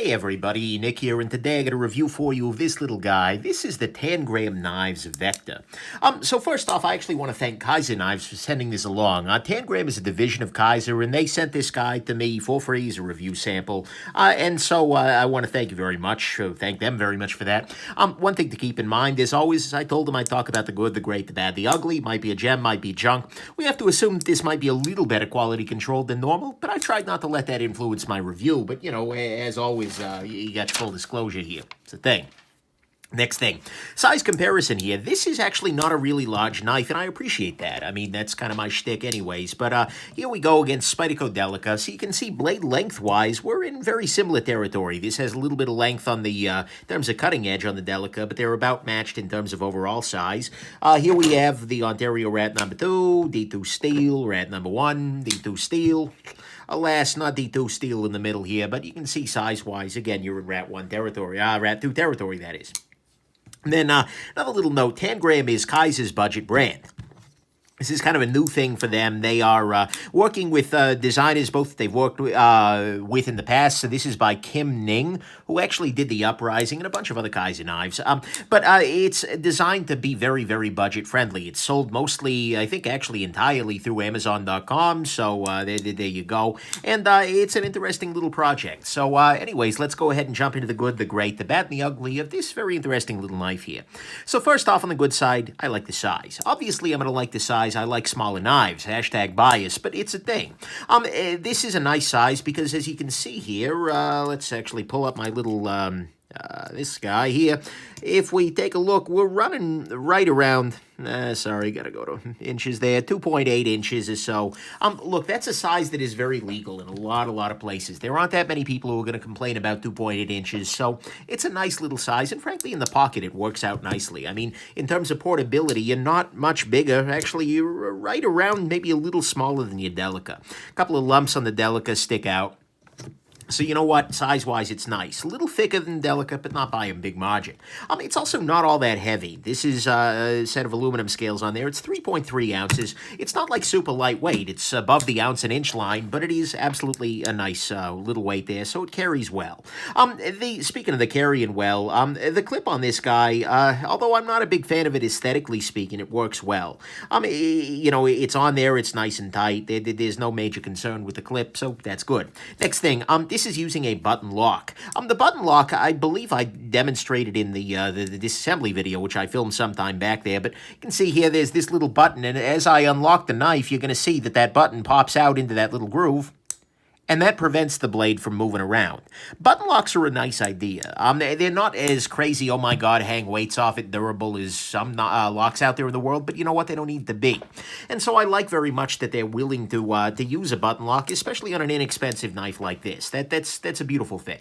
Hey everybody, Nick here, and today I got a review for you of this little guy. This is the Tangram Vector. So first off, I actually want to thank Kizer Knives for sending this along. Tangram is a division of Kizer, and they sent this guy to me for free as a review sample. And so I want to thank you very much, thank them very much for that. One thing to keep in mind, as always, I told them I'd talk about the good, the great, the bad, the ugly. Might be a gem, might be junk. We have to assume that this might be a little better quality controlled than normal, but I tried not to let that influence my review. But, you know, as always, you got your full disclosure here. It's a thing. Next thing, size comparison here. This is actually not a really large knife, and I appreciate that. I mean, that's kind of my shtick anyways. But here we go against Spyderco Delica. So you can see blade length-wise, we're in very similar territory. This has a little bit of length on the, in terms of cutting edge on the Delica, but they're about matched in terms of overall size. Here we have the Ontario Rat number 2, D2 Steel, Rat number 1, D2 Steel. Alas, not D2 Steel in the middle here, but you can see size-wise, again, you're in Rat 1 territory, Rat 2 territory, that is. And then another little note, Tangram is Kizer's budget brand. This is kind of a new thing for them. They are working with designers, both they've worked with in the past. So this is by Ning, who actually did the Uprising and a bunch of other Kizer knives. But it's designed to be very, very budget-friendly. It's sold mostly, I think, actually entirely through Amazon.com. So there you go. And it's an interesting little project. So anyways, let's go ahead and jump into the good, the great, the bad, and the ugly of this very interesting little knife here. So first off, on the good side, I like the size. Obviously, I'm going to like the size. I like smaller knives, hashtag bias, but it's a thing. This is a nice size because, as you can see here, let's actually pull up my little, this guy here. If we take a look, we're running right around, sorry, gotta go to inches there, 2.8 inches or so. Look, that's a size that is very legal in a lot of places. There aren't that many people who are going to complain about 2.8 inches, so it's a nice little size, and frankly, in the pocket, it works out nicely. I mean, in terms of portability, you're not much bigger. Actually, you're right around maybe a little smaller than your Delica. A couple of lumps on the Delica stick out. So you know what? Size-wise, it's nice. A little thicker than Delica, but not by a big margin. It's also not all that heavy. This is a set of aluminum scales on there. It's 3.3 ounces. It's not like super lightweight. It's above the ounce and inch line, but it is absolutely a nice little weight there, so it carries well. Speaking of the carrying well, the clip on this guy, although I'm not a big fan of it aesthetically speaking, it works well. You know, it's on there. It's nice and tight. There's no major concern with the clip, so that's good. Next thing, this is using a button lock. The button lock, I believe I demonstrated in the disassembly video, which I filmed sometime back there, but you can see here there's this little button, and as I unlock the knife, you're going to see that button pops out into that little groove, and that prevents the blade from moving around. Button locks are a nice idea. They're not as crazy, oh my god, hang weights off it, durable as some locks out there in the world, but you know what, they don't need to be. And so I like very much that they're willing to use a button lock, especially on an inexpensive knife like this. That's a beautiful thing.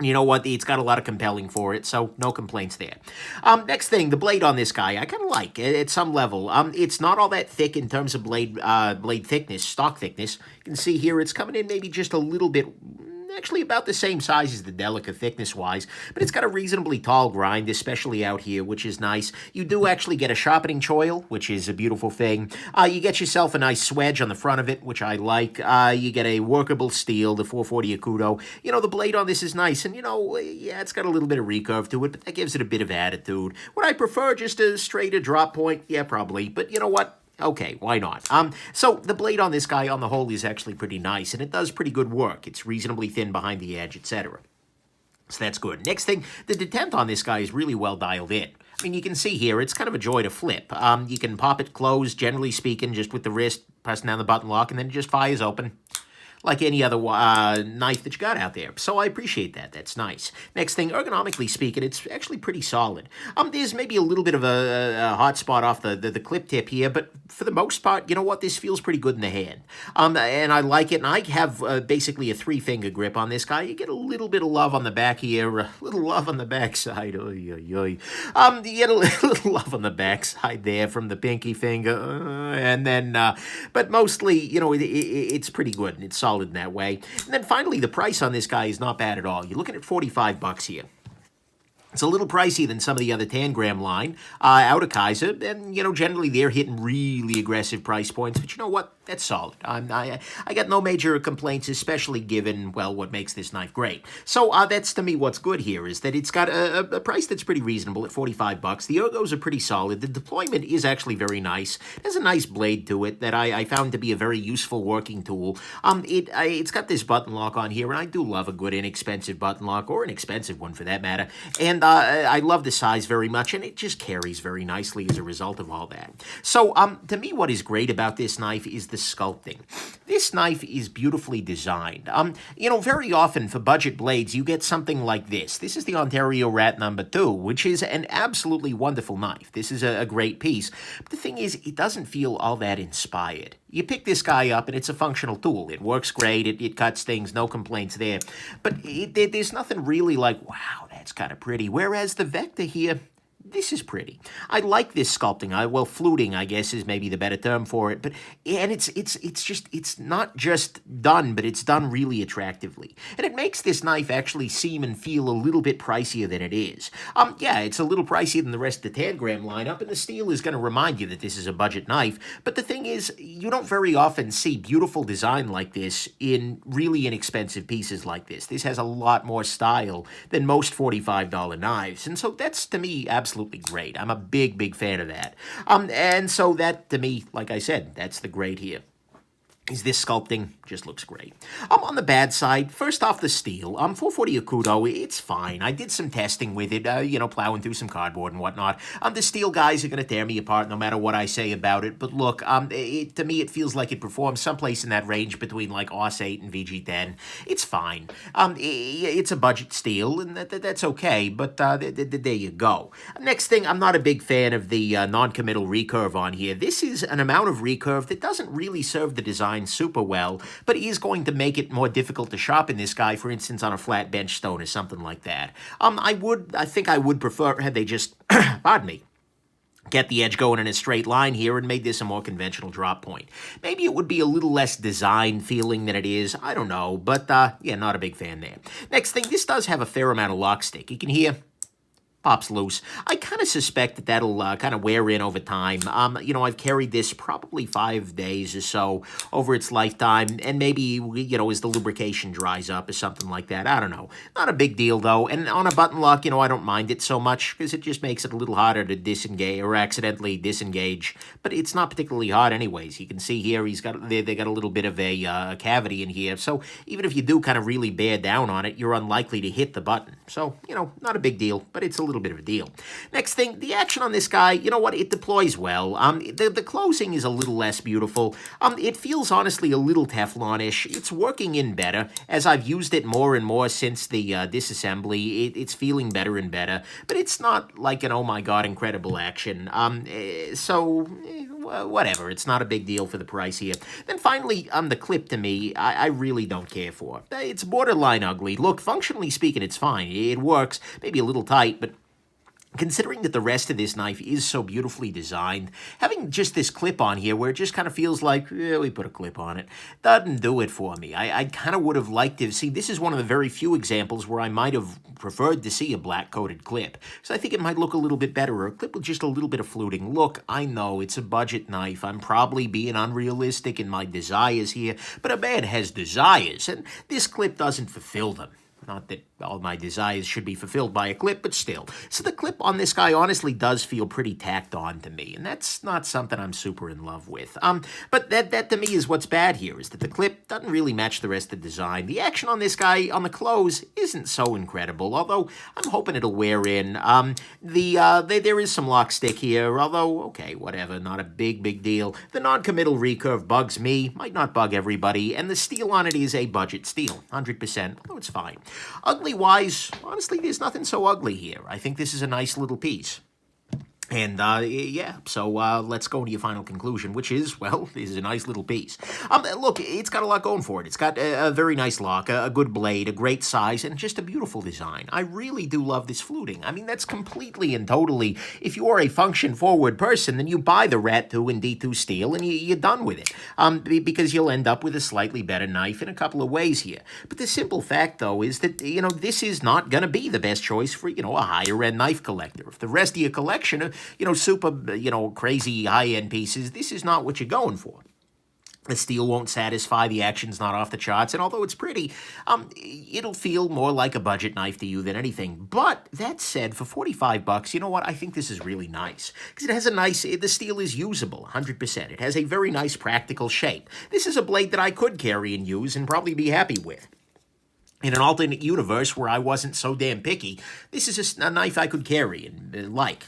You know what? It's got a lot of compelling for it, so no complaints there. Next thing, the blade on this guy, I kind of like at some level. It's not all that thick in terms of blade thickness, stock thickness. You can see here it's coming in maybe just a little bit, actually about the same size as the Delica thickness-wise, but it's got a reasonably tall grind, especially out here, which is nice. You do actually get a sharpening choil, which is a beautiful thing. You get yourself a nice swedge on the front of it, which I like. You get a workable steel, the 440 Akuto. You know, the blade on this is nice, and, you know, yeah, it's got a little bit of recurve to it, but that gives it a bit of attitude. Would I prefer just a straighter drop point? Yeah, probably, but you know what? Okay, why not? So the blade on this guy on the whole is actually pretty nice, and it does pretty good work. It's reasonably thin behind the edge, etc. So that's good. Next thing, the detent on this guy is really well dialed in. I mean, you can see here, it's kind of a joy to flip. You can pop it closed, generally speaking, just with the wrist, pressing down the button lock, and then it just fires open like any other knife that you got out there. So I appreciate that. That's nice. Next thing, ergonomically speaking, it's actually pretty solid. There's maybe a little bit of a hot spot off the clip tip here, but for the most part, you know what? This feels pretty good in the hand. And I like it, and I have basically a 3-finger grip on this guy. You get a little bit of love on the back here, a little love on the back side. Oy, oy, oy. You get a little love on the back side there from the pinky finger, and then, but mostly, you know, it's pretty good, and it's solid in that way. And then finally, the price on this guy is not bad at all. You're looking at $45 here. It's a little pricey than some of the other Tangram line out of Kizer, and generally they're hitting really aggressive price points. But you know what? That's solid. I got no major complaints, especially given what makes this knife great. So that's to me what's good here is that it's got a price that's pretty reasonable at $45. The ergos are pretty solid. The deployment is actually very nice. It has a nice blade to it that I found to be a very useful working tool. It's got this button lock on here, and I do love a good inexpensive button lock, or an expensive one for that matter. And I love the size very much, and it just carries very nicely as a result of all that. So to me, what is great about this knife is the sculpting. This knife is beautifully designed. Very often for budget blades, you get something like this. This is the Ontario Rat number 2, which is an absolutely wonderful knife. This is a great piece. But the thing is, it doesn't feel all that inspired. You pick this guy up, and it's a functional tool. It works great. It cuts things. No complaints there. But there's nothing really like, wow, that's kind of pretty. Whereas the Vector here, this is pretty. I like this sculpting. Fluting, I guess, is maybe the better term for it. But it's not just done, but it's done really attractively. And it makes this knife actually seem and feel a little bit pricier than it is. Yeah, it's a little pricier than the rest of the Tangram lineup, and the steel is going to remind you that this is a budget knife. But the thing is, you don't very often see beautiful design like this in really inexpensive pieces like this. This has a lot more style than most $45 knives. And so that's, to me, absolutely great. I'm a big fan of that. And so that, to me, like I said, that's the great here. Is this sculpting just looks great. On the bad side, first off, the steel. 440 Akudo, it's fine. I did some testing with it, plowing through some cardboard and whatnot. The steel guys are going to tear me apart no matter what I say about it. But look, to me, it feels like it performs someplace in that range between like OS 8 and VG10. It's fine. It's a budget steel, and that's okay. But there you go. Next thing, I'm not a big fan of the non-committal recurve on here. This is an amount of recurve that doesn't really serve the design super well, but is going to make it more difficult to sharpen this guy, for instance, on a flat bench stone or something like that. I think I would prefer had they just, pardon me, get the edge going in a straight line here and made this a more conventional drop point. Maybe it would be a little less design feeling than it is. I don't know, but yeah, not a big fan there. Next thing, this does have a fair amount of lock stick. You can hear pops loose. I kind of suspect that that'll kind of wear in over time. I've carried this probably 5 days or so over its lifetime, and maybe, as the lubrication dries up or something like that. I don't know. Not a big deal, though. And on a button lock, I don't mind it so much because it just makes it a little harder to disengage or accidentally disengage. But it's not particularly hard anyways. You can see here they got a little bit of a cavity in here. So even if you do kind of really bear down on it, you're unlikely to hit the button. So, not a big deal, but it's a little bit of a deal. Next thing, the action on this guy, it deploys well. The closing is a little less beautiful. It feels honestly a little Teflon-ish. It's working in better. As I've used it more and more since the disassembly, it's feeling better and better, but it's not like an oh my god incredible action. Whatever, it's not a big deal for the price here. Then finally, the clip to me, I really don't care for. It's borderline ugly. Look, functionally speaking, it's fine. It works, maybe a little tight, but considering that the rest of this knife is so beautifully designed, having just this clip on here where it just kind of feels like, we put a clip on it, doesn't do it for me. I kind of would have liked to see, this is one of the very few examples where I might have preferred to see a black-coated clip. So I think it might look a little bit better, or a clip with just a little bit of fluting. Look, I know it's a budget knife. I'm probably being unrealistic in my desires here, but a man has desires, and this clip doesn't fulfill them. Not that all my desires should be fulfilled by a clip, but still. So the clip on this guy honestly does feel pretty tacked on to me, and that's not something I'm super in love with. But that to me is what's bad here, is that the clip doesn't really match the rest of the design. The action on this guy on the close isn't so incredible, although I'm hoping it'll wear in. There is some lock stick here, although, okay, whatever, not a big deal. The non-committal recurve bugs me, might not bug everybody, and the steel on it is a budget steel, 100%, although it's fine. Ugly-wise, honestly, there's nothing so ugly here. I think this is a nice little piece. And yeah, so let's go to your final conclusion, which is, well, this is a nice little piece. Look, it's got a lot going for it. It's got a very nice lock, a good blade, a great size, and just a beautiful design. I really do love this fluting. I mean, that's completely and totally, if you are a function-forward person, then you buy the Rat 2 and D2 steel, and you're done with it. Because you'll end up with a slightly better knife in a couple of ways here. But the simple fact, though, is that, this is not going to be the best choice for, a higher-end knife collector. If the rest of your collection are super, crazy high-end pieces, this is not what you're going for. The steel won't satisfy, the action's not off the charts, and although it's pretty, it'll feel more like a budget knife to you than anything. But that said, for 45 bucks, you know what? I think this is really nice. Because it has the steel is usable, 100%. It has a very nice practical shape. This is a blade that I could carry and use and probably be happy with. In an alternate universe where I wasn't so damn picky, this is a knife I could carry and like.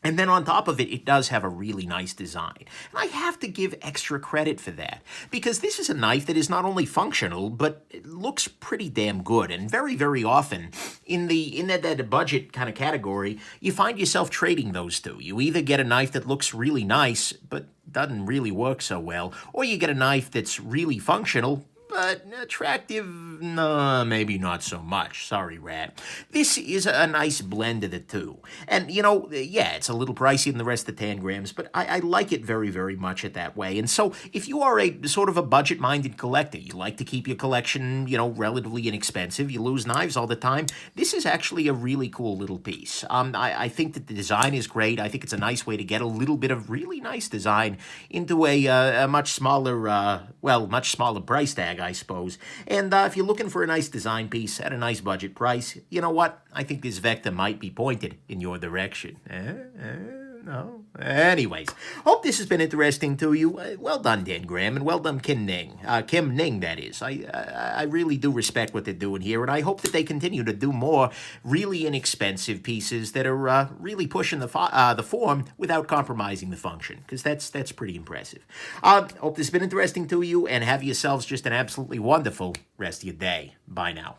And then on top of it, it does have a really nice design. And I have to give extra credit for that, because this is a knife that is not only functional, but it looks pretty damn good. And very, very often, in that budget kind of category, you find yourself trading those two. You either get a knife that looks really nice, but doesn't really work so well, or you get a knife that's really functional, but attractive, no, maybe not so much. Sorry, Rat. This is a nice blend of the two. And, yeah, it's a little pricey than the rest of the Tangrams, but I like it very, very much it that way. And so if you are a sort of a budget-minded collector, you like to keep your collection, relatively inexpensive, you lose knives all the time, this is actually a really cool little piece. I think that the design is great. I think it's a nice way to get a little bit of really nice design into a much smaller, much smaller price tag, I suppose. And if you're looking for a nice design piece at a nice budget price, you know what? I think this Vector might be pointed in your direction. No. Anyways, hope this has been interesting to you. Well done, Tangram, and well done, Kim Ning. Kim Ning, that is. I really do respect what they're doing here, and I hope that they continue to do more really inexpensive pieces that are really pushing the form without compromising the function, because that's pretty impressive. Hope this has been interesting to you, and have yourselves just an absolutely wonderful rest of your day. Bye now.